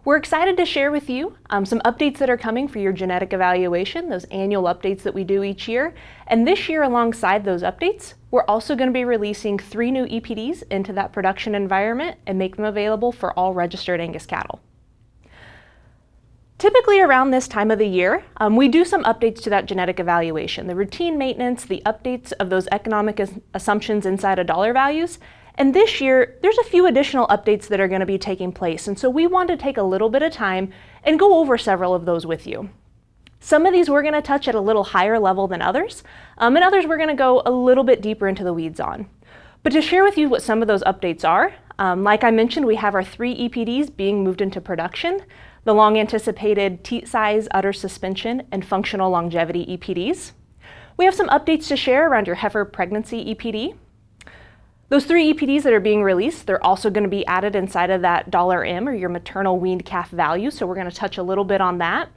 We're excited to share with you some updates that are coming for your genetic evaluation, those annual updates that we do each year. And this year, alongside those updates, we're also going to be releasing 3 new EPDs into that production environment and make them available for all registered Angus cattle. Typically around this time of the year, we do some updates to that genetic evaluation, the routine maintenance, the updates of those economic assumptions inside of dollar values. And this year, there's a few additional updates that are going to be taking place. And so we want to take a little bit of time and go over several of those with you. Some of these we're going to touch at a little higher level than others, and others we're going to go a little bit deeper into the weeds on. But to share with you what some of those updates are, like I mentioned, we have our 3 EPDs being moved into production. The long-anticipated Teat Size, Udder Suspension, and Functional Longevity EPDs. We have some updates to share around your Heifer Pregnancy EPD. Those 3 EPDs that are being released, they're also going to be added inside of that $M, or your Maternal Weaned Calf Value, so we're going to touch a little bit on that.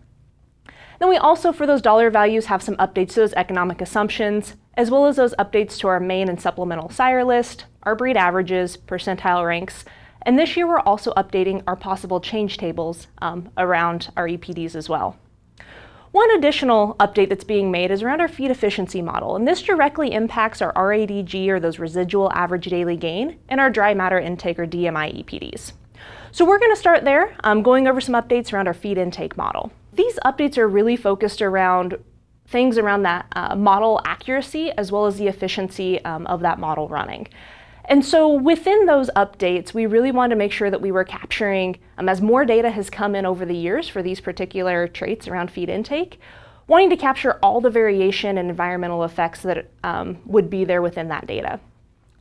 Then we also, for those dollar values, have some updates to those economic assumptions, as well as those updates to our main and supplemental sire list, our breed averages, percentile ranks. And this year, we're also updating our possible change tables around our EPDs as well. One additional update that's being made is around our feed efficiency model, and this directly impacts our RADG, or those residual average daily gain, and our dry matter intake, or DMI EPDs. So we're going to start there, going over some updates around our feed intake model. These updates are really focused around things around that model accuracy, as well as the efficiency of that model running. And so within those updates, we really wanted to make sure that we were capturing, as more data has come in over the years for these particular traits around feed intake, wanting to capture all the variation and environmental effects that would be there within that data.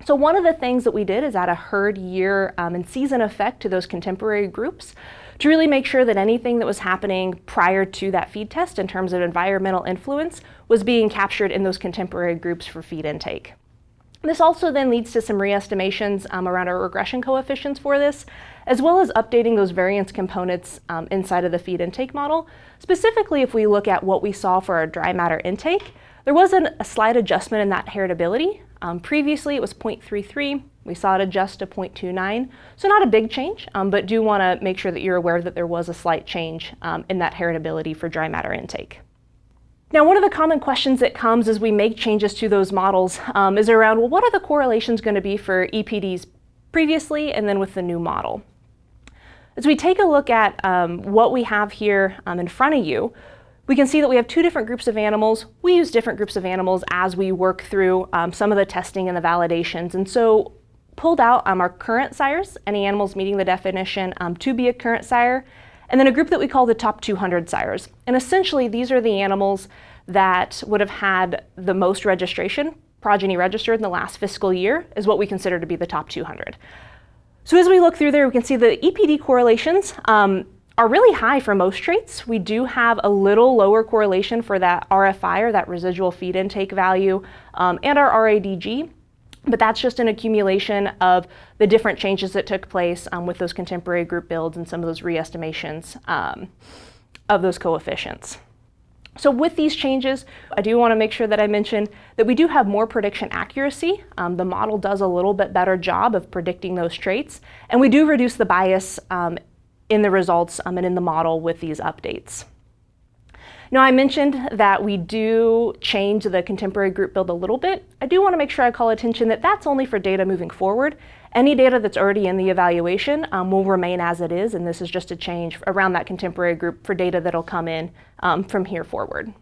So one of the things that we did is add a herd year and season effect to those contemporary groups to really make sure that anything that was happening prior to that feed test in terms of environmental influence was being captured in those contemporary groups for feed intake. This also then leads to some re-estimations around our regression coefficients for this, as well as updating those variance components inside of the feed intake model. Specifically, if we look at what we saw for our dry matter intake, there was a slight adjustment in that heritability. Previously, it was 0.33. We saw it adjust to 0.29. So not a big change, but do want to make sure that you're aware that there was a slight change in that heritability for dry matter intake. Now, one of the common questions that comes as we make changes to those models is around, well, what are the correlations going to be for EPDs previously and then with the new model? As we take a look at what we have here in front of you, we can see that we have 2 different groups of animals. We use different groups of animals as we work through some of the testing and the validations. And so pulled out our current sires, any animals meeting the definition to be a current sire, and then a group that we call the top 200 sires. And essentially, these are the animals that would have had the most registration, progeny registered in the last fiscal year, is what we consider to be the top 200. So as we look through there, we can see the EPD correlations are really high for most traits. We do have a little lower correlation for that RFI, or that residual feed intake value, and our RADG. But that's just an accumulation of the different changes that took place with those contemporary group builds and some of those re-estimations of those coefficients. So with these changes, I do want to make sure that I mention that we do have more prediction accuracy. The model does a little bit better job of predicting those traits, and we do reduce the bias in the results and in the model with these updates. Now, I mentioned that we do change the contemporary group build a little bit. I do want to make sure I call attention that that's only for data moving forward. Any data that's already in the evaluation will remain as it is, and this is just a change around that contemporary group for data that'll come in from here forward.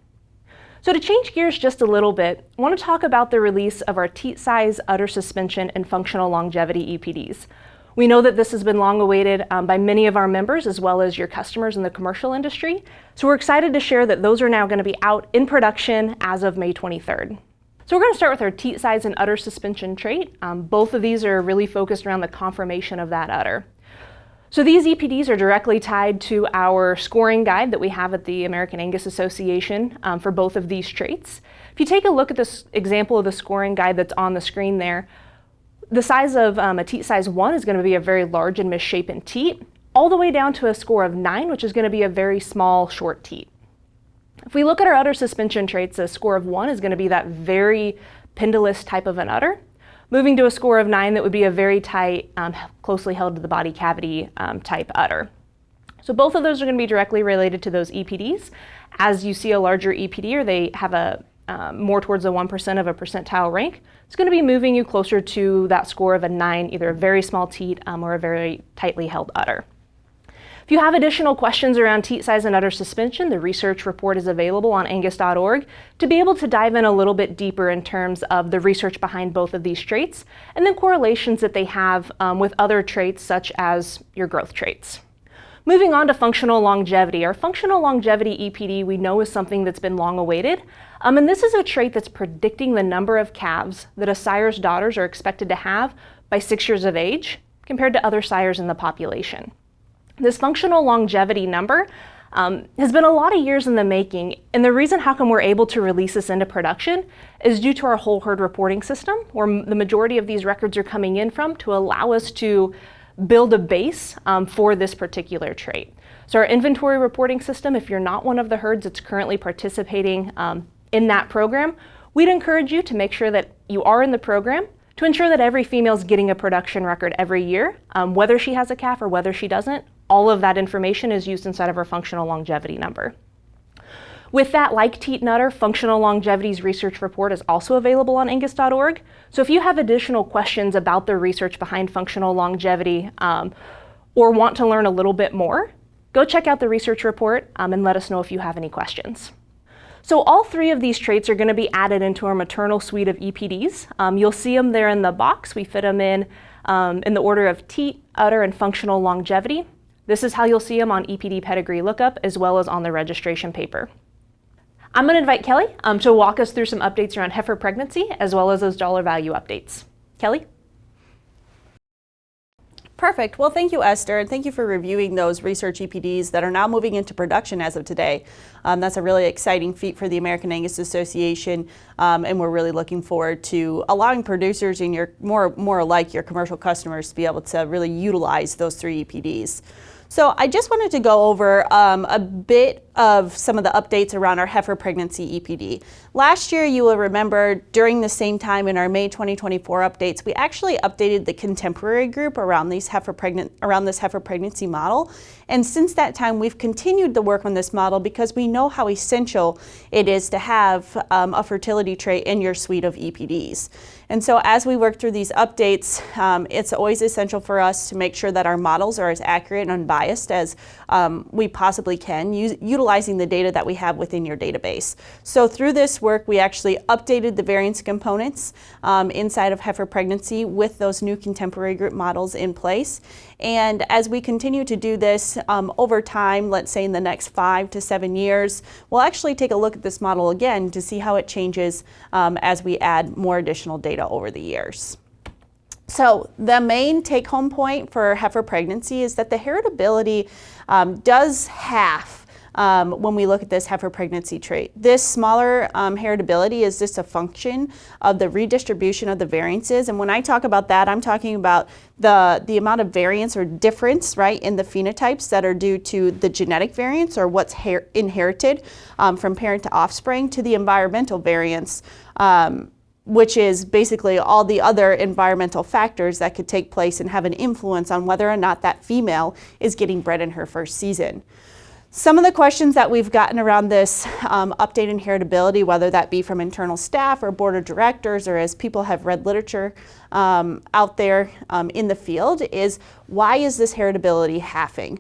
So to change gears just a little bit, I want to talk about the release of our Teat Size, Udder Suspension, and Functional Longevity EPDs. We know that this has been long awaited by many of our members, as well as your customers in the commercial industry. So we're excited to share that those are now going to be out in production as of May 23rd. So we're going to start with our Teat Size and Udder Suspension trait. Both of these are really focused around the conformation of that udder. So these EPDs are directly tied to our scoring guide that we have at the American Angus Association for both of these traits. If you take a look at this example of the scoring guide that's on the screen there, the size of a teat size 1 is going to be a very large and misshapen teat, all the way down to a score of 9, which is going to be a very small, short teat. If we look at our udder suspension traits, a score of 1 is going to be that very pendulous type of an udder. Moving to a score of 9, that would be a very tight, closely held to the body cavity type udder. So both of those are going to be directly related to those EPDs. As you see a larger EPD, or they have a more towards the 1% of a percentile rank, it's going to be moving you closer to that score of a 9, either a very small teat or a very tightly held udder. If you have additional questions around teat size and udder suspension, the research report is available on angus.org to be able to dive in a little bit deeper in terms of the research behind both of these traits, and then correlations that they have with other traits such as your growth traits. Moving on to functional longevity. Our functional longevity EPD we know is something that's been long awaited, and this is a trait that's predicting the number of calves that a sire's daughters are expected to have by 6 years of age compared to other sires in the population. This functional longevity number has been a lot of years in the making, and the reason how come we're able to release this into production is due to our whole herd reporting system, where the majority of these records are coming in from to allow us to build a base for this particular trait. So our inventory reporting system, if you're not one of the herds that's currently participating in that program, we'd encourage you to make sure that you are in the program to ensure that every female is getting a production record every year, whether she has a calf or whether she doesn't. All of that information is used inside of our functional longevity number. With that, like teat and udder, functional longevity's research report is also available on angus.org. So if you have additional questions about the research behind functional longevity or want to learn a little bit more, go check out the research report and let us know if you have any questions. So all 3 of these traits are going to be added into our maternal suite of EPDs. You'll see them there in the box. We fit them in the order of teat, udder, and functional longevity. This is how you'll see them on EPD pedigree lookup as well as on the registration paper. I'm going to invite Kelly to walk us through some updates around heifer pregnancy as well as those dollar value updates. Kelly? Perfect. Well, thank you, Esther, and thank you for reviewing those research EPDs that are now moving into production as of today. That's a really exciting feat for the American Angus Association, and we're really looking forward to allowing producers and your more like your commercial customers to be able to really utilize those 3 EPDs. So I just wanted to go over a bit of some of the updates around our heifer pregnancy EPD. Last year, you will remember during the same time in our May 2024 updates, we actually updated the contemporary group around this heifer pregnancy model. And since that time, we've continued the work on this model because we know how essential it is to have a fertility trait in your suite of EPDs. And so as we work through these updates, it's always essential for us to make sure that our models are as accurate and unbiased as we possibly can, utilizing the data that we have within your database. So through this work, we actually updated the variance components inside of heifer pregnancy with those new contemporary group models in place. And as we continue to do this over time, let's say in the next 5 to 7 years, we'll actually take a look at this model again to see how it changes as we add more additional data over the years. So the main take-home point for heifer pregnancy is that the heritability does half when we look at this heifer pregnancy trait. This smaller heritability is just a function of the redistribution of the variances. And when I talk about that, I'm talking about the amount of variance or difference, right, in the phenotypes that are due to the genetic variance or what's inherited from parent to offspring, to the environmental variance, which is basically all the other environmental factors that could take place and have an influence on whether or not that female is getting bred in her first season. Some of the questions that we've gotten around this update in heritability, whether that be from internal staff or board of directors or as people have read literature out there in the field, is why is this heritability halving?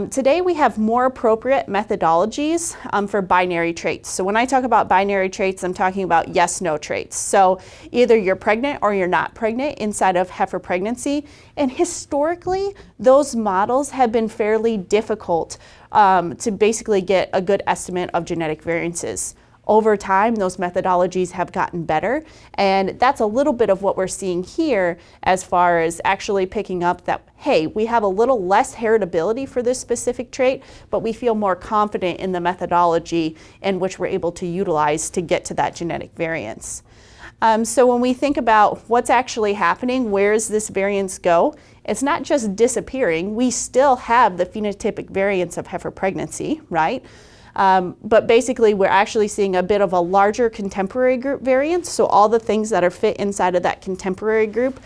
Today we have more appropriate methodologies for binary traits. So when I talk about binary traits, I'm talking about yes-no traits. So either you're pregnant or you're not pregnant inside of heifer pregnancy. And historically, those models have been fairly difficult to basically get a good estimate of genetic variances. Over time, those methodologies have gotten better, and that's a little bit of what we're seeing here as far as actually picking up that, hey, we have a little less heritability for this specific trait, but we feel more confident in the methodology in which we're able to utilize to get to that genetic variance. So when we think about what's actually happening, where does this variance go? It's not just disappearing. We still have the phenotypic variance of heifer pregnancy, right? But basically, we're actually seeing a bit of a larger contemporary group variance. So all the things that are fit inside of that contemporary group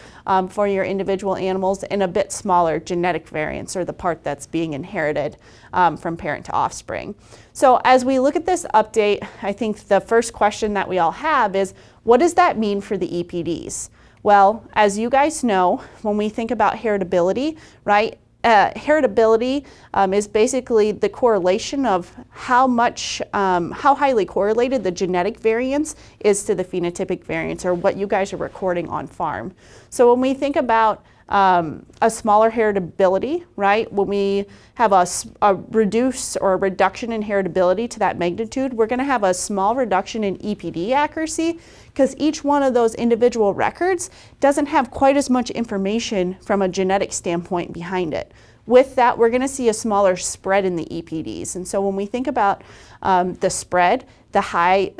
for your individual animals, and a bit smaller genetic variance, or the part that's being inherited from parent to offspring. So as we look at this update, I think the first question that we all have is, what does that mean for the EPDs? Well, as you guys know, when we think about heritability, right? Heritability is basically the correlation of how highly correlated the genetic variance is to the phenotypic variance, or what you guys are recording on farm. So when we think about a smaller heritability, right? When we have a reduce or a reduction in heritability to that magnitude, we're going to have a small reduction in EPD accuracy, because each one of those individual records doesn't have quite as much information from a genetic standpoint behind it. With that, we're going to see a smaller spread in the EPDs. And so when we think about the spread, the high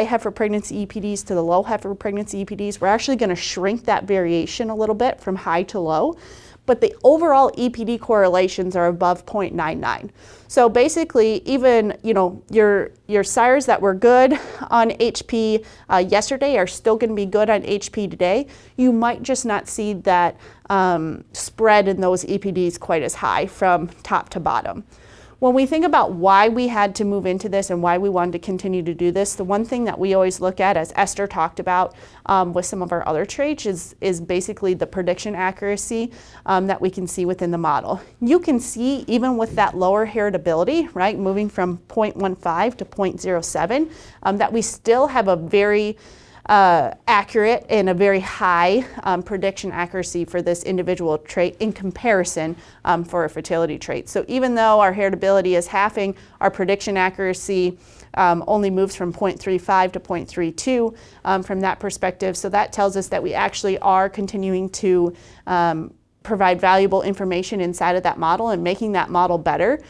heifer pregnancy EPDs to the low heifer pregnancy EPDs, we're actually going to shrink that variation a little bit from high to low. But the overall EPD correlations are above 0.99. So basically, even your sires that were good on HP yesterday are still going to be good on HP today. You might just not see that spread in those EPDs quite as high from top to bottom. When we think about why we had to move into this and why we wanted to continue to do this, the one thing that we always look at, as Esther talked about with some of our other traits, is basically the prediction accuracy that we can see within the model. You can see, even with that lower heritability, right, moving from 0.15 to 0.07, that we still have a very accurate and a very high prediction accuracy for this individual trait in comparison for a fertility trait. So even though our heritability is halving, our prediction accuracy only moves from 0.35 to 0.32 from that perspective. So that tells us that we actually are continuing to provide valuable information inside of that model and making that model better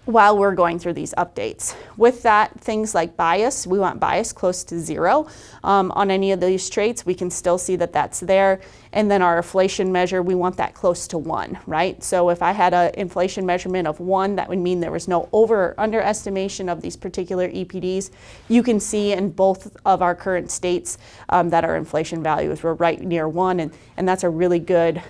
while we're going through these updates. With that, things like bias, we want bias close to 0 on any of these traits. We can still see that that's there. And then our inflation measure, we want that close to 1, right? So if I had an inflation measurement of 1, that would mean there was no over or underestimation of these particular EPDs. You can see in both of our current states that our inflation values were right near 1, and that's a really good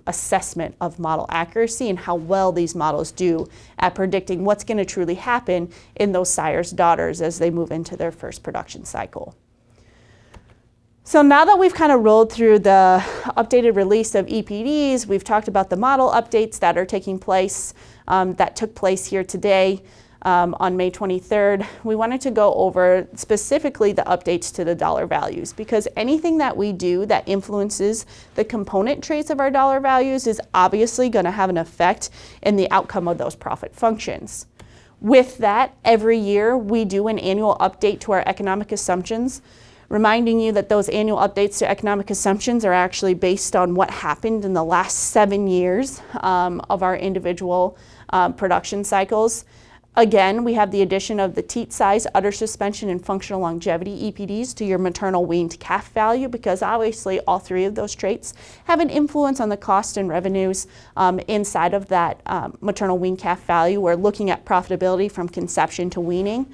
assessment of model accuracy and how well these models do at predicting what's going to truly happen in those sires' daughters as they move into their first production cycle. So now that we've kind of rolled through the updated release of EPDs, we've talked about the model updates that are taking place, that took place here today on May 23rd. We wanted to go over specifically the updates to the dollar values, because anything that we do that influences the component traits of our dollar values is obviously going to have an effect in the outcome of those profit functions. With that, every year we do an annual update to our economic assumptions, reminding you that those annual updates to economic assumptions are actually based on what happened in the last 7 years of our individual production cycles. Again, we have the addition of the Teat Size, Udder Suspension, and Functional Longevity EPDs to your Maternal Weaned Calf Value, because obviously all 3 of those traits have an influence on the cost and revenues inside of that Maternal Weaned Calf Value. We're looking at profitability from conception to weaning.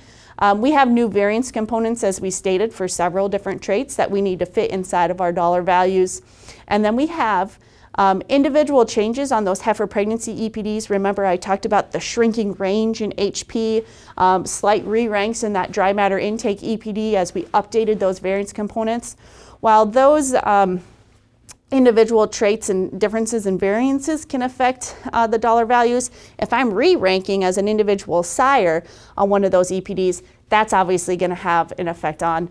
We have new variance components, as we stated, for several different traits that we need to fit inside of our dollar values. And then we have individual changes on those heifer pregnancy EPDs. Remember, I talked about the shrinking range in HP, slight re-ranks in that dry matter intake EPD as we updated those variance components. While those individual traits and differences and variances can affect the dollar values, if I'm re-ranking as an individual sire on one of those EPDs, that's obviously going to have an effect on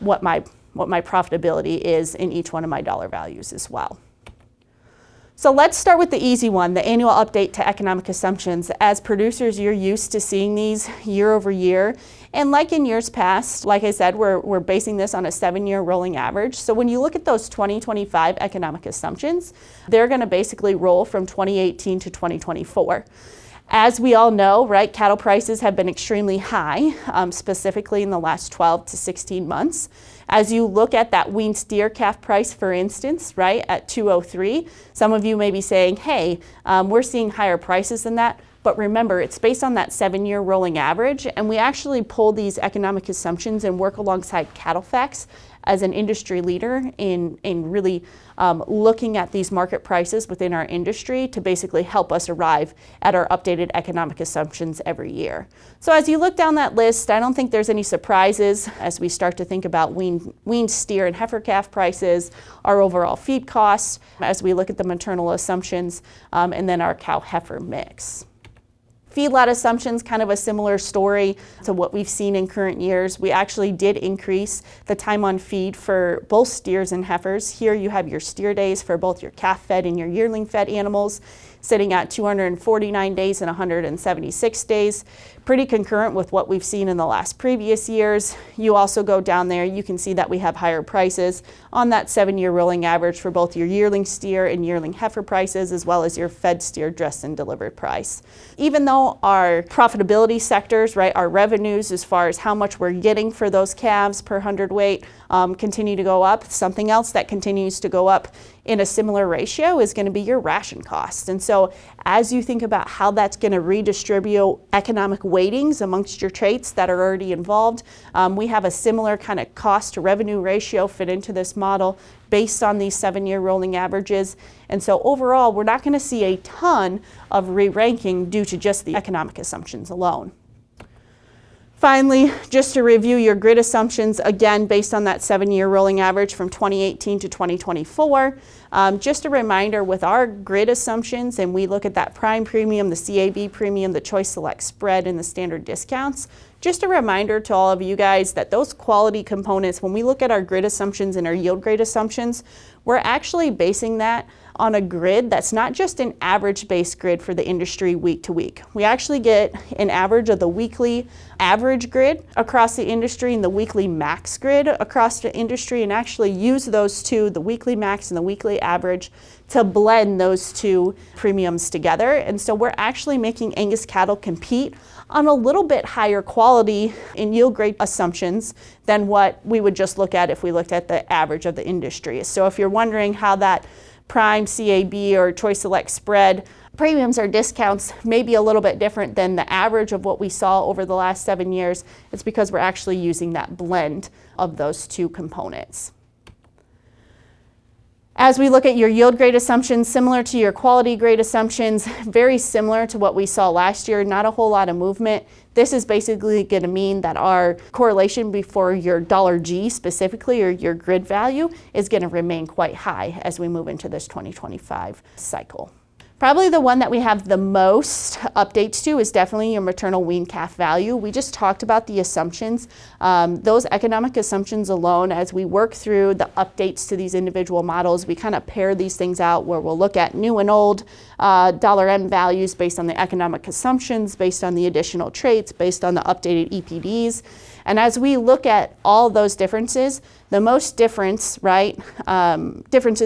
what my profitability is in each one of my dollar values as well. So let's start with the easy one, the annual update to economic assumptions. As producers, you're used to seeing these year over year. And like in years past, like I said, we're basing this on a 7-year rolling average. So when you look at those 2025 economic assumptions, they're going to basically roll from 2018 to 2024. As we all know, right, cattle prices have been extremely high, specifically in the last 12 to 16 months. As you look at that weaned steer calf price, for instance, right, at 203, some of you may be saying, hey, we're seeing higher prices than that. But remember, it's based on that 7-year rolling average, and we actually pull these economic assumptions and work alongside CattleFax as an industry leader in really looking at these market prices within our industry to basically help us arrive at our updated economic assumptions every year. So as you look down that list, I don't think there's any surprises as we start to think about weaned steer and heifer calf prices, our overall feed costs, as we look at the maternal assumptions, and then our cow-heifer mix. Feedlot assumptions, kind of a similar story to what we've seen in current years. We actually did increase the time on feed for both steers and heifers. Here you have your steer days for both your calf fed and your yearling fed animals, sitting at 249 days and 176 days. Pretty concurrent with what we've seen in the last previous years. You also go down there, you can see that we have higher prices on that 7-year rolling average for both your yearling steer and yearling heifer prices, as well as your fed steer dressed and delivered price. Even though our profitability sectors, right, our revenues as far as how much we're getting for those calves per hundredweight continue to go up, something else that continues to go up in a similar ratio is going to be your ration costs. And so as you think about how that's going to redistribute economic weightings amongst your traits that are already involved, we have a similar kind of cost to revenue ratio fit into this model based on these 7-year rolling averages. And so overall, we're not going to see a ton of re-ranking due to just the economic assumptions alone. Finally, just to review your grid assumptions, again, based on that 7-year rolling average from 2018 to 2024. Just a reminder with our grid assumptions, and we look at that prime premium, the CAB premium, the choice select spread, and the standard discounts. Just a reminder to all of you guys that those quality components, when we look at our grid assumptions and our yield grade assumptions, we're actually basing that on a grid that's not just an average-based grid for the industry week to week. We actually get an average of the weekly average grid across the industry and the weekly max grid across the industry, and actually use those two, the weekly max and the weekly average, to blend those two premiums together. And so we're actually making Angus cattle compete on a little bit higher quality in yield grade assumptions than what we would just look at if we looked at the average of the industry. So if you're wondering how that prime, CAB, or choice select spread premiums or discounts may be a little bit different than the average of what we saw over the last 7 years, it's because we're actually using that blend of those two components. As we look at your yield grade assumptions, similar to your quality grade assumptions, very similar to what we saw last year, not a whole lot of movement. This is basically going to mean that our correlation before your $G specifically, or your grid value, is going to remain quite high as we move into this 2025 cycle. Probably the one that we have the most updates to is definitely your maternal weaned calf value. We just talked about the assumptions. Those economic assumptions alone, as we work through the updates to these individual models, we kind of pair these things out where we'll look at new and old $M values based on the economic assumptions, based on the additional traits, based on the updated EPDs. And as we look at all those differences, the most differences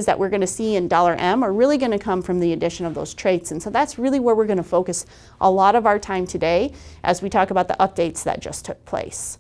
that we're going to see in $M are really going to come from the addition of those traits. And so that's really where we're going to focus a lot of our time today as we talk about the updates that just took place.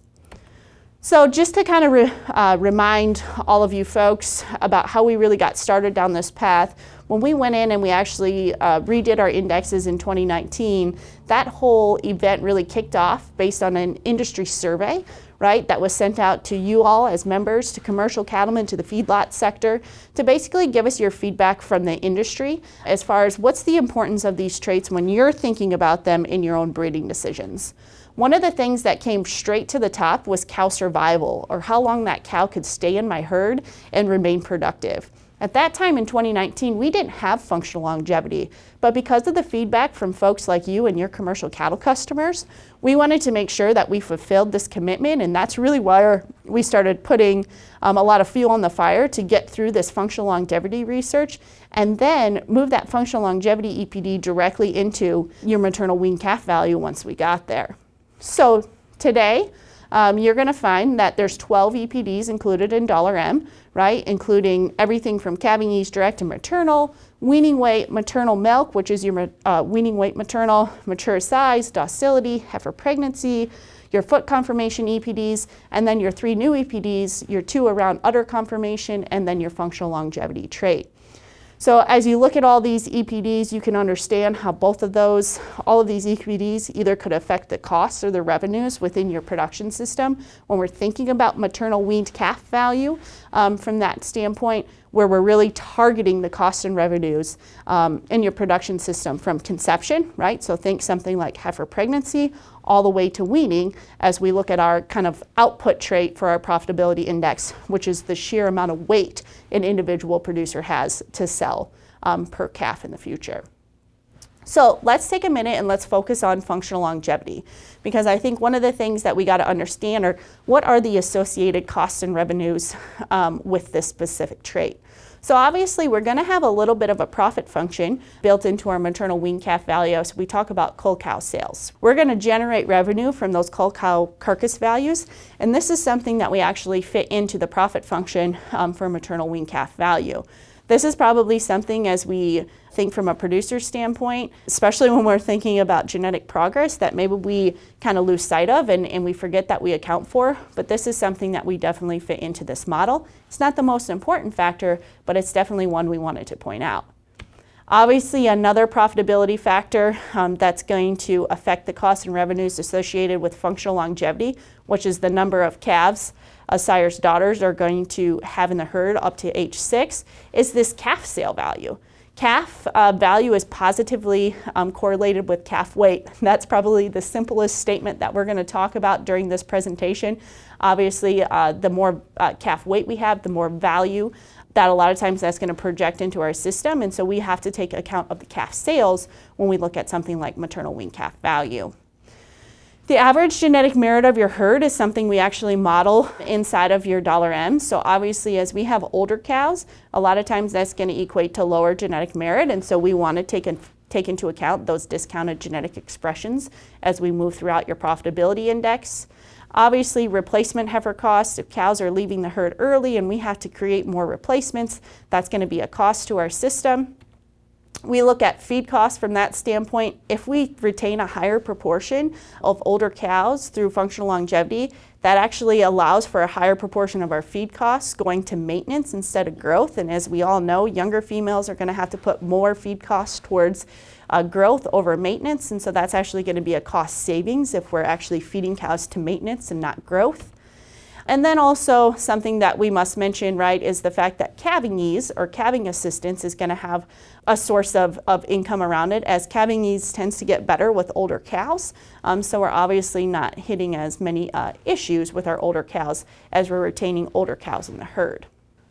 So just to kind of remind all of you folks about how we really got started down this path, when we went in and we actually redid our indexes in 2019, that whole event really kicked off based on an industry survey, right, that was sent out to you all as members, to commercial cattlemen, to the feedlot sector, to basically give us your feedback from the industry as far as what's the importance of these traits when you're thinking about them in your own breeding decisions. One of the things that came straight to the top was cow survival, or how long that cow could stay in my herd and remain productive. At that time in 2019, we didn't have functional longevity, but because of the feedback from folks like you and your commercial cattle customers, we wanted to make sure that we fulfilled this commitment, and that's really why we started putting a lot of fuel on the fire to get through this functional longevity research, and then move that functional longevity EPD directly into your maternal weaned calf value once we got there. So today, you're going to find that there's 12 EPDs included in $M, right, including everything from calving ease direct to maternal, weaning weight, maternal milk, which is your weaning weight maternal, mature size, docility, heifer pregnancy, your foot conformation EPDs, and then your 3 new EPDs, your 2 around udder conformation, and then your functional longevity trait. So as you look at all these EPDs, you can understand how all of these EPDs either could affect the costs or the revenues within your production system. When we're thinking about maternal weaned calf value, from that standpoint, where we're really targeting the costs and revenues in your production system from conception, right? So think something like heifer pregnancy all the way to weaning as we look at our kind of output trait for our profitability index, which is the sheer amount of weight an individual producer has to sell per calf in the future. So let's take a minute and let's focus on functional longevity, because I think one of the things that we got to understand are what are the associated costs and revenues with this specific trait. So obviously we're going to have a little bit of a profit function built into our maternal weaned calf value. So we talk about cull cow sales. We're going to generate revenue from those cull cow carcass values, and this is something that we actually fit into the profit function for maternal weaned calf value. This is probably something, as we think from a producer standpoint, especially when we're thinking about genetic progress, that maybe we kind of lose sight of and we forget that we account for, but this is something that we definitely fit into this model. It's not the most important factor, but it's definitely one we wanted to point out. Obviously, another profitability factor that's going to affect the costs and revenues associated with functional longevity, which is the number of calves a sire's daughters are going to have in the herd up to age 6, is this calf sale value. Calf value is positively correlated with calf weight. That's probably the simplest statement that we're going to talk about during this presentation. Obviously, the more calf weight we have, the more value that a lot of times that's going to project into our system, and so we have to take account of the calf sales when we look at something like maternal weaned calf value. The average genetic merit of your herd is something we actually model inside of your $M. So obviously, as we have older cows, a lot of times that's going to equate to lower genetic merit, and so we want to take into account those discounted genetic expressions as we move throughout your profitability index. Obviously, replacement heifer costs, if cows are leaving the herd early and we have to create more replacements, that's going to be a cost to our system. We look at feed costs from that standpoint. If we retain a higher proportion of older cows through functional longevity, that actually allows for a higher proportion of our feed costs going to maintenance instead of growth. And as we all know, younger females are going to have to put more feed costs towards growth over maintenance. And so that's actually going to be a cost savings if we're actually feeding cows to maintenance and not growth. And then also something that we must mention, right, is the fact that calving ease or calving assistance is going to have a source of income around it, as calving ease tends to get better with older cows. So we're obviously not hitting as many issues with our older cows as we're retaining older cows in the herd.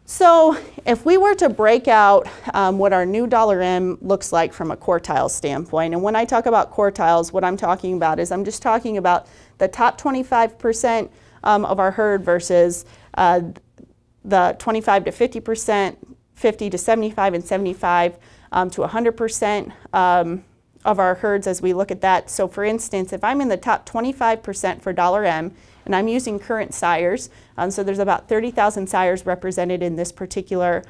So if we were to break out what our new $M looks like from a quartile standpoint, and when I talk about quartiles, what I'm talking about is I'm just talking about the top 25% of our herd versus the 25 to 50%, 50 to 75, and 75 to 100% of our herds as we look at that. So for instance, if I'm in the top 25% for $M, and I'm using current sires, so there's about 30,000 sires represented in this particular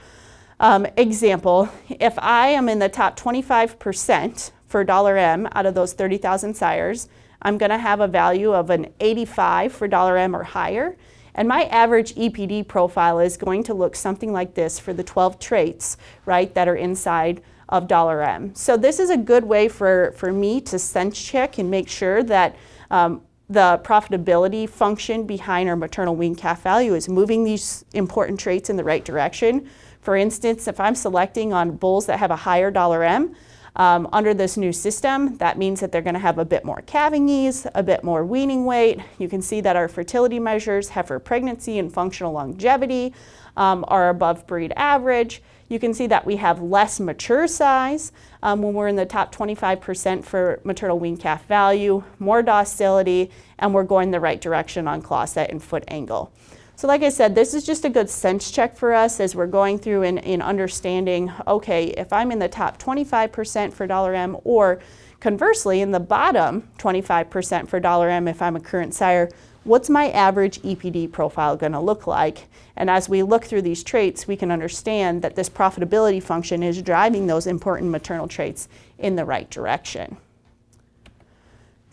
example. If I am in the top 25% for $M out of those 30,000 sires, I'm going to have a value of an 85 for $M or higher. And my average EPD profile is going to look something like this for the 12 traits, right, that are inside of $M. So this is a good way for me to sense check and make sure that the profitability function behind our maternal weaned calf value is moving these important traits in the right direction. For instance, if I'm selecting on bulls that have a higher $M, under this new system, that means that they're going to have a bit more calving ease, a bit more weaning weight. You can see that our fertility measures, heifer pregnancy and functional longevity, are above breed average. You can see that we have less mature size when we're in the top 25% for maternal weaned calf value, more docility, and we're going the right direction on claw set and foot angle. So like I said, this is just a good sense check for us as we're going through and understanding, okay, if I'm in the top 25% for $M, or conversely in the bottom 25% for $M if I'm a current sire, what's my average EPD profile going to look like? And as we look through these traits, we can understand that this profitability function is driving those important maternal traits in the right direction.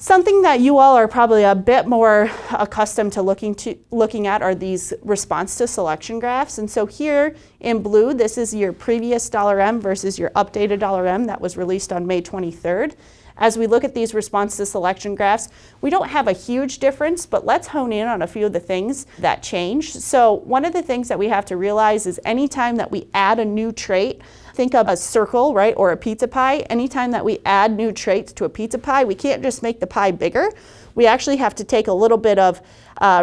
Something that you all are probably a bit more accustomed to looking at are these response to selection graphs. And so here in blue, this is your previous $M versus your updated $M that was released on May 23rd. As we look at these response to selection graphs, we don't have a huge difference, but let's hone in on a few of the things that changed. So one of the things that we have to realize is anytime that we add a new trait, think of a circle, right, or a pizza pie. Anytime that we add new traits to a pizza pie, we can't just make the pie bigger. We actually have to take a little bit of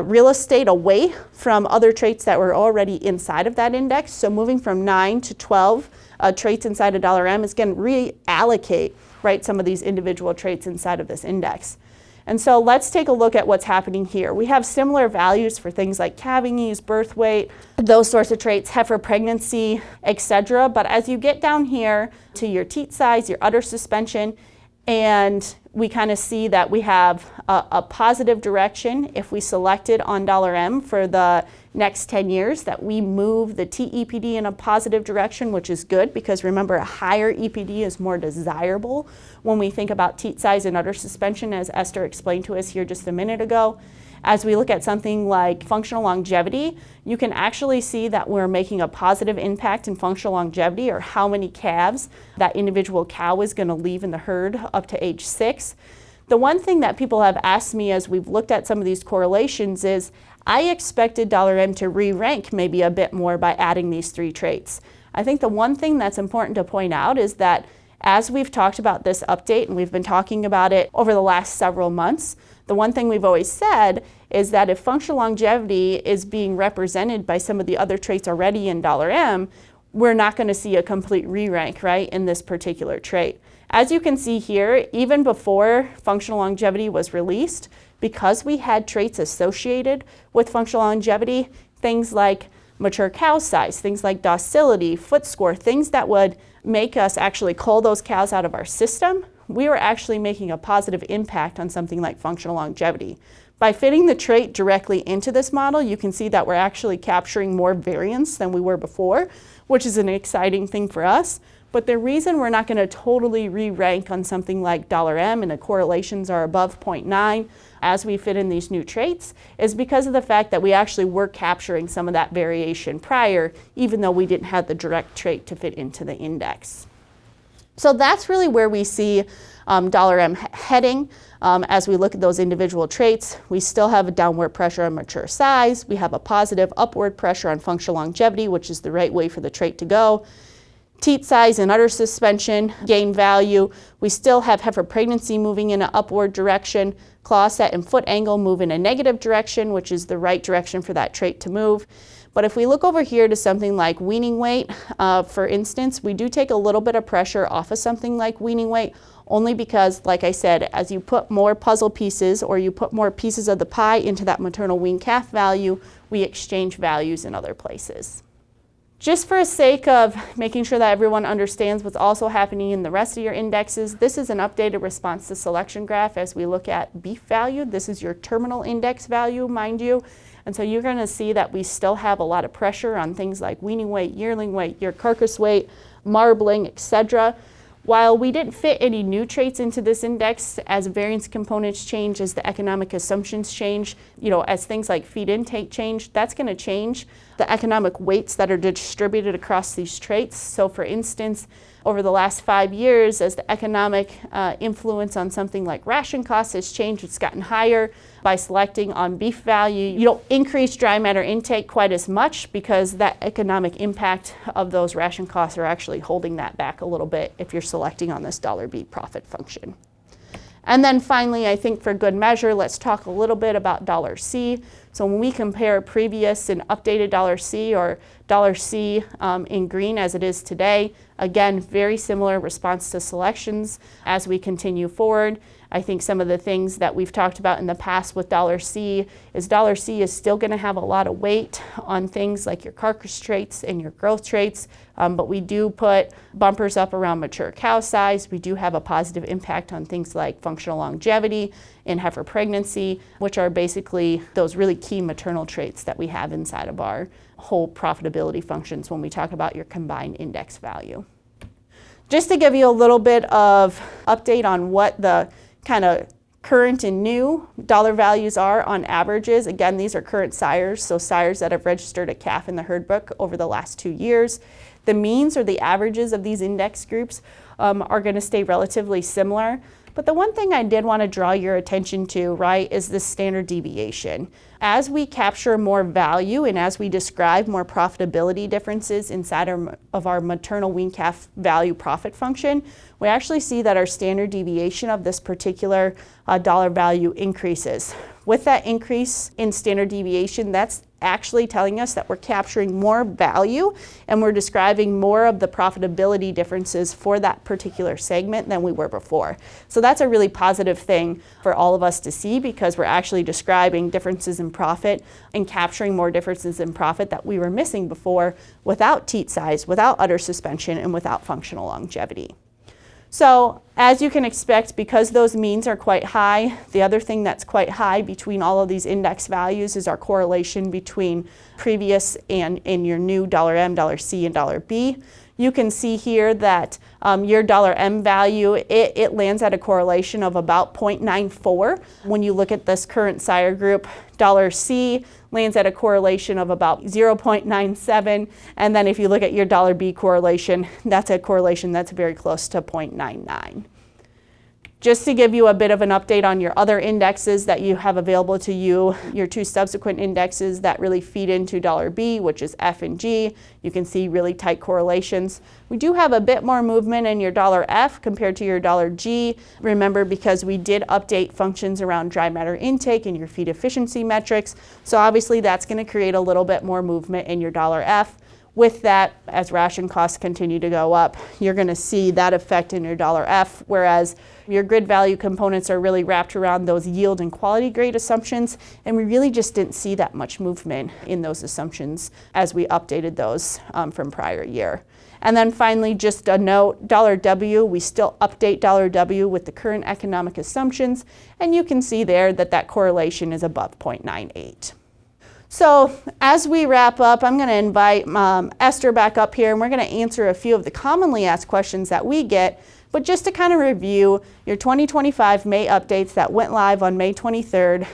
real estate away from other traits that were already inside of that index. So moving from 9 to 12 traits inside a $M is going to reallocate, right, some of these individual traits inside of this index. And so let's take a look at what's happening here. We have similar values for things like calving ease, birth weight, those sorts of traits, heifer pregnancy, etc. But as you get down here to your teat size, your udder suspension, and we kind of see that we have a positive direction if we selected on $M for the next 10 years, that we move the TEPD in a positive direction, which is good because remember, a higher EPD is more desirable when we think about teat size and udder suspension, as Esther explained to us here just a minute ago. As we look at something like functional longevity, you can actually see that we're making a positive impact in functional longevity, or how many calves that individual cow is going to leave in the herd up to age 6. The one thing that people have asked me as we've looked at some of these correlations is, I expected $M to re-rank maybe a bit more by adding these 3 traits. I think the one thing that's important to point out is that as we've talked about this update, and we've been talking about it over the last several months, the one thing we've always said is that if functional longevity is being represented by some of the other traits already in $M, we're not going to see a complete re-rank, right, in this particular trait. As you can see here, even before functional longevity was released, because we had traits associated with functional longevity, things like mature cow size, things like docility, foot score, things that would make us actually cull those cows out of our system, we were actually making a positive impact on something like functional longevity. By fitting the trait directly into this model, you can see that we're actually capturing more variance than we were before, which is an exciting thing for us. But the reason we're not going to totally re-rank on something like $M and the correlations are above 0.9 as we fit in these new traits is because of the fact that we actually were capturing some of that variation prior, even though we didn't have the direct trait to fit into the index. So that's really where we see $M heading. As we look at those individual traits, we still have a downward pressure on mature size. We have a positive upward pressure on functional longevity, which is the right way for the trait to go. Teat size and udder suspension gain value. We still have heifer pregnancy moving in an upward direction. Claw set and foot angle move in a negative direction, which is the right direction for that trait to move. But if we look over here to something like weaning weight, for instance, we do take a little bit of pressure off of something like weaning weight, only because, like I said, as you put more puzzle pieces or you put more pieces of the pie into that maternal weaned calf value, we exchange values in other places. Just for the sake of making sure that everyone understands what's also happening in the rest of your indexes, this is an updated response to selection graph as we look at beef value. This is your terminal index value, mind you. And so you're going to see that we still have a lot of pressure on things like weaning weight, yearling weight, your carcass weight, marbling, etc. While we didn't fit any new traits into this index, as variance components change, as the economic assumptions change, as things like feed intake change, that's going to change the economic weights that are distributed across these traits. So for instance, over the last 5 years, as the economic influence on something like ration costs has changed, it's gotten higher. By selecting on beef value, you don't increase dry matter intake quite as much because that economic impact of those ration costs are actually holding that back a little bit if you're selecting on this $B profit function. And then finally, I think for good measure, let's talk a little bit about $C. So when we compare previous and updated $C or $C in green as it is today, again, very similar response to selections as we continue forward. I think some of the things that we've talked about in the past with $C is still going to have a lot of weight on things like your carcass traits and your growth traits, but we do put bumpers up around mature cow size. We do have a positive impact on things like functional longevity and heifer pregnancy, which are basically those really key maternal traits that we have inside of our whole profitability functions when we talk about your combined index value. Just to give you a little bit of update on what the kind of current and new dollar values are on averages. Again, these are current sires, so sires that have registered a calf in the herd book over the last 2 years. The means or the averages of these index groups are going to stay relatively similar. But the one thing I did want to draw your attention to, right, is the standard deviation. As we capture more value and as we describe more profitability differences inside of our maternal weaned calf value profit function, we actually see that our standard deviation of this particular dollar value increases. With that increase in standard deviation, that's actually telling us that we're capturing more value and we're describing more of the profitability differences for that particular segment than we were before. So that's a really positive thing for all of us to see, because we're actually describing differences in profit and capturing more differences in profit that we were missing before without teat size, without udder suspension, and without functional longevity. So as you can expect, because those means are quite high, the other thing that's quite high between all of these index values is our correlation between previous and in your new $M, $C, and $B. You can see here that your $M value, it lands at a correlation of about 0.94. When you look at this current sire group, $C lands at a correlation of about 0.97. And then if you look at your $B correlation, that's a correlation that's very close to 0.99. Just to give you a bit of an update on your other indexes that you have available to you, your two subsequent indexes that really feed into $B, which is F and G, you can see really tight correlations. We do have a bit more movement in your $F compared to your $G. Remember, because we did update functions around dry matter intake and your feed efficiency metrics. So obviously that's going to create a little bit more movement in your $F. With that, as ration costs continue to go up, you're going to see that effect in your $F, whereas your grid value components are really wrapped around those yield and quality grade assumptions, and we really just didn't see that much movement in those assumptions as we updated those from prior year. And then finally, just a note, $W, we still update $W with the current economic assumptions, and you can see there that that correlation is above 0.98. So as we wrap up, I'm going to invite Esther back up here, and we're going to answer a few of the commonly asked questions that we get. But just to kind of review your 2025 May updates that went live on May 23rd,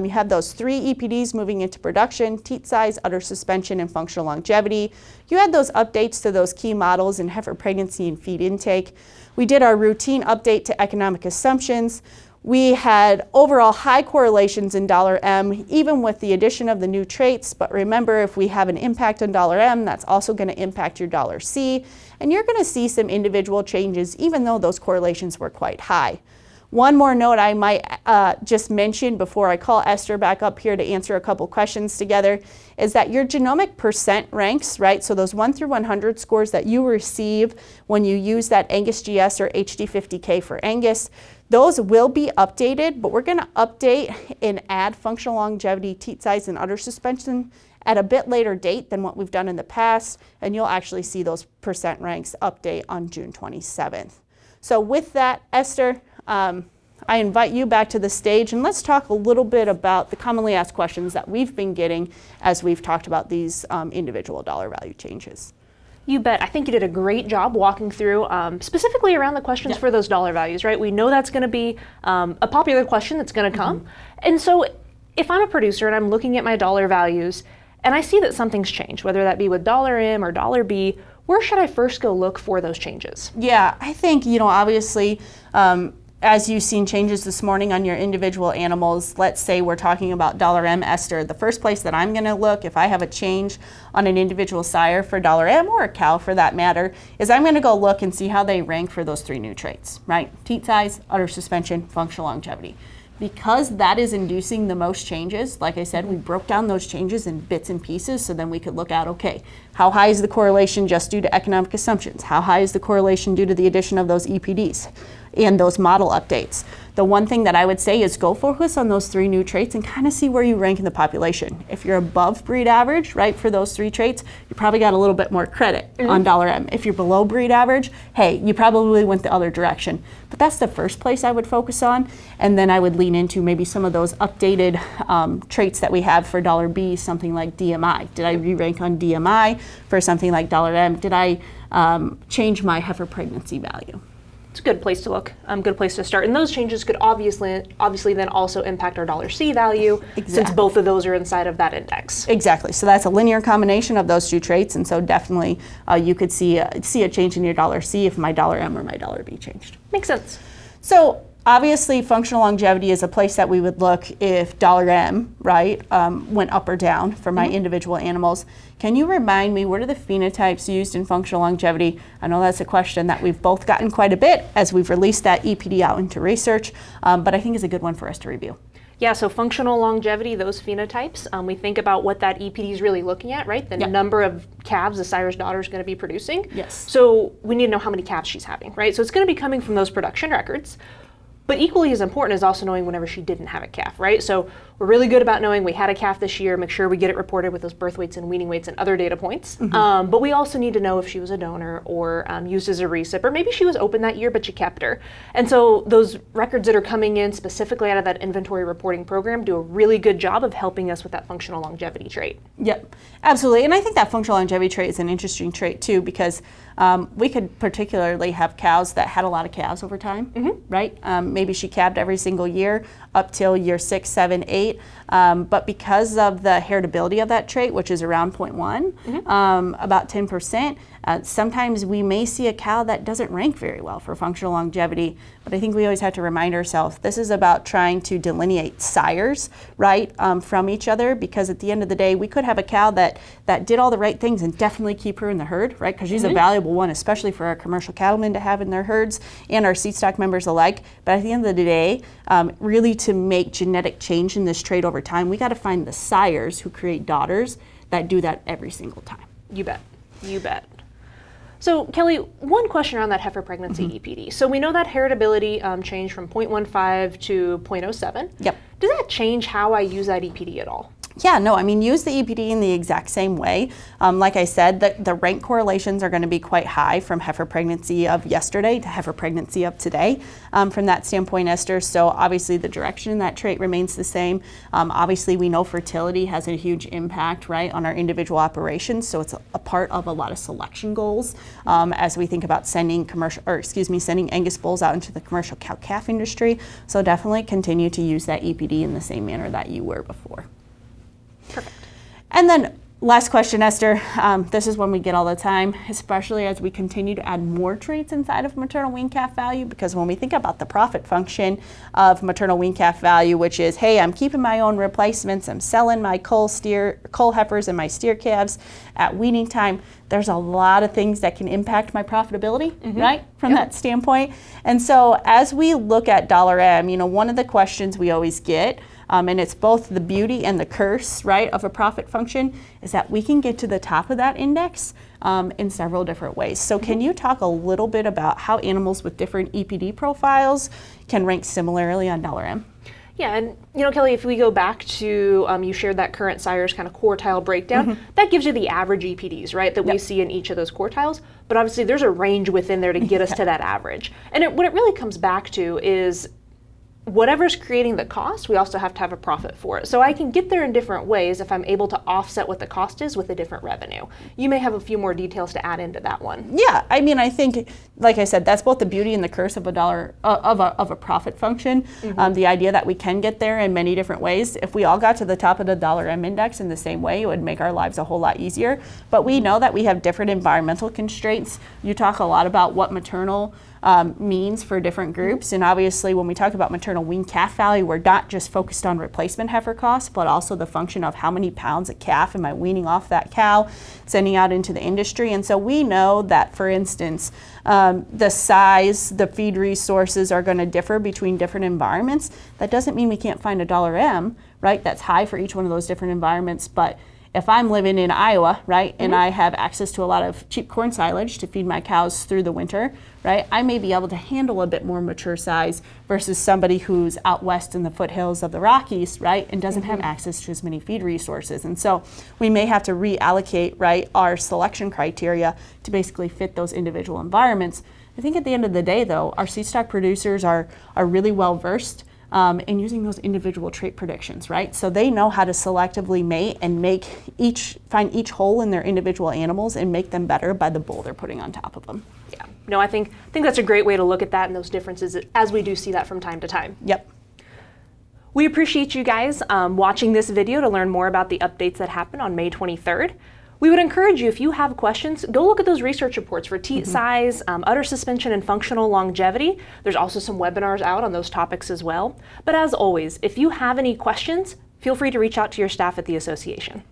you have those 3 EPDs moving into production: teat size, udder suspension, and functional longevity. You had those updates to those key models in heifer pregnancy and feed intake. We did our routine update to economic assumptions. We had overall high correlations in $M, even with the addition of the new traits. But remember, if we have an impact on $M, that's also going to impact your $C. And you're going to see some individual changes, even though those correlations were quite high. One more note I might just mention before I call Esther back up here to answer a couple questions together is that your genomic percent ranks, right? So those 1 through 100 scores that you receive when you use that AngusGS or HD50K for Angus, those will be updated, but we're going to update and add functional longevity, teat size, and udder suspension at a bit later date than what we've done in the past, and you'll actually see those percent ranks update on June 27th. So with that, Esther, I invite you back to the stage, and let's talk a little bit about the commonly asked questions that we've been getting as we've talked about these individual dollar value changes. You bet. I think you did a great job walking through specifically around the questions for those dollar values, right? We know that's going to be a popular question that's going to come. And so if I'm a producer and I'm looking at my dollar values and I see that something's changed, whether that be with $M or $B, where should I first go look for those changes? Yeah, I think, obviously, as you've seen changes this morning on your individual animals, let's say we're talking about $M, Esther, the first place that I'm going to look if I have a change on an individual sire for $M or a cow for that matter, is I'm going to go look and see how they rank for those 3 new traits, right? Teat size, udder suspension, functional longevity. because that is inducing the most changes. Like I said, we broke down those changes in bits and pieces, so then we could look at, okay, how high is the correlation just due to economic assumptions? How high is the correlation due to the addition of those EPDs and those model updates? The one thing that I would say is go focus on those 3 new traits and kind of see where you rank in the population. If you're above breed average, right, for those 3 traits, you probably got a little bit more credit on $M. If you're below breed average, hey, you probably went the other direction. But that's the first place I would focus on, and then I would lean into maybe some of those updated traits that we have for $B, something like DMI. Did I re-rank on DMI for something like $M? Did I change my heifer pregnancy value? It's a good place to look, good place to start. And those changes could obviously then also impact our $C value, since both of those are inside of that index. Exactly. So that's a linear combination of those 2 traits, and so definitely you could see a change in your $C if my $M or my $B changed. Makes sense. So obviously, functional longevity is a place that we would look if $M, right, went up or down for my individual animals. Can you remind me, what are the phenotypes used in functional longevity? I know that's a question that we've both gotten quite a bit as we've released that EPD out into research, but I think it's a good one for us to review. Yeah, so functional longevity, those phenotypes, we think about what that EPD is really looking at, right? The number of calves a sire's daughter is going to be producing. Yes. So we need to know how many calves she's having, right? So it's going to be coming from those production records. But equally as important is also knowing whenever she didn't have a calf, right? So we're really good about knowing we had a calf this year, make sure we get it reported with those birth weights and weaning weights and other data points. But we also need to know if she was a donor or used as a recip, or maybe she was open that year, but you kept her. And so those records that are coming in specifically out of that inventory reporting program do a really good job of helping us with that functional longevity trait. Yep, absolutely. And I think that functional longevity trait is an interesting trait too, because we could particularly have cows that had a lot of calves over time, right? Maybe she calved every single year up till year 6, 7, 8. But because of the heritability of that trait, which is around 0.1, about 10%, sometimes we may see a cow that doesn't rank very well for functional longevity. But I think we always have to remind ourselves, this is about trying to delineate sires, right, from each other, because at the end of the day, we could have a cow that did all the right things and definitely keep her in the herd, right, because she's a valuable one, especially for our commercial cattlemen to have in their herds and our seed stock members alike. But at the end of the day, really to make genetic change in this trait over time, we got to find the sires who create daughters that do that every single time. You bet. You bet. So Kelly, one question around that heifer pregnancy EPD. So we know that heritability changed from 0.15 to 0.07. Yep. Does that change how I use that EPD at all? Yeah, no, I mean, use the EPD in the exact same way. Like I said, the rank correlations are going to be quite high from heifer pregnancy of yesterday to heifer pregnancy of today from that standpoint, Esther. So obviously the direction in that trait remains the same. Obviously we know fertility has a huge impact, right, on our individual operations. So it's a part of a lot of selection goals as we think about sending sending Angus bulls out into the commercial cow-calf industry. So definitely continue to use that EPD in the same manner that you were before. Perfect. And then last question, Esther. This is one we get all the time, especially as we continue to add more traits inside of maternal weaned calf value, because when we think about the profit function of maternal weaned calf value, which is, hey, I'm keeping my own replacements, I'm selling my cull heifers and my steer calves at weaning time, there's a lot of things that can impact my profitability, right, from that standpoint. And so as we look at $M, one of the questions we always get, and it's both the beauty and the curse, right, of a profit function, is that we can get to the top of that index in several different ways. So can you talk a little bit about how animals with different EPD profiles can rank similarly on $M? Yeah, and Kelly, if we go back to, you shared that current sire's kind of quartile breakdown, that gives you the average EPDs, right, that we see in each of those quartiles. But obviously there's a range within there to get us to that average. And what it really comes back to is whatever's creating the cost, we also have to have a profit for it. So I can get there in different ways if I'm able to offset what the cost is with a different revenue. You may have a few more details to add into that one. Yeah, I mean, I think, like I said, that's both the beauty and the curse of a profit function. The idea that we can get there in many different ways. If we all got to the top of the $M index in the same way, it would make our lives a whole lot easier. But we know that we have different environmental constraints. You talk a lot about what maternal means for different groups. And obviously when we talk about maternal weaned calf value, we're not just focused on replacement heifer costs, but also the function of how many pounds a calf am I weaning off that cow, sending out into the industry. And so we know that, for instance, the size, the feed resources are going to differ between different environments. That doesn't mean we can't find a $M, right? That's high for each one of those different environments. But if I'm living in Iowa, right, and I have access to a lot of cheap corn silage to feed my cows through the winter, right, I may be able to handle a bit more mature size versus somebody who's out west in the foothills of the Rockies, right, and doesn't have access to as many feed resources. And so we may have to reallocate, right, our selection criteria to basically fit those individual environments. I think at the end of the day, though, our seed stock producers are really well versed in using those individual trait predictions, right? So they know how to selectively mate and find each hole in their individual animals and make them better by the bull they're putting on top of them. Yeah, no, I think that's a great way to look at that and those differences, as we do see that from time to time. Yep. We appreciate you guys watching this video to learn more about the updates that happened on May 23rd. We would encourage you, if you have questions, go look at those research reports for teat size, udder suspension, and functional longevity. There's also some webinars out on those topics as well. But as always, if you have any questions, feel free to reach out to your staff at the association.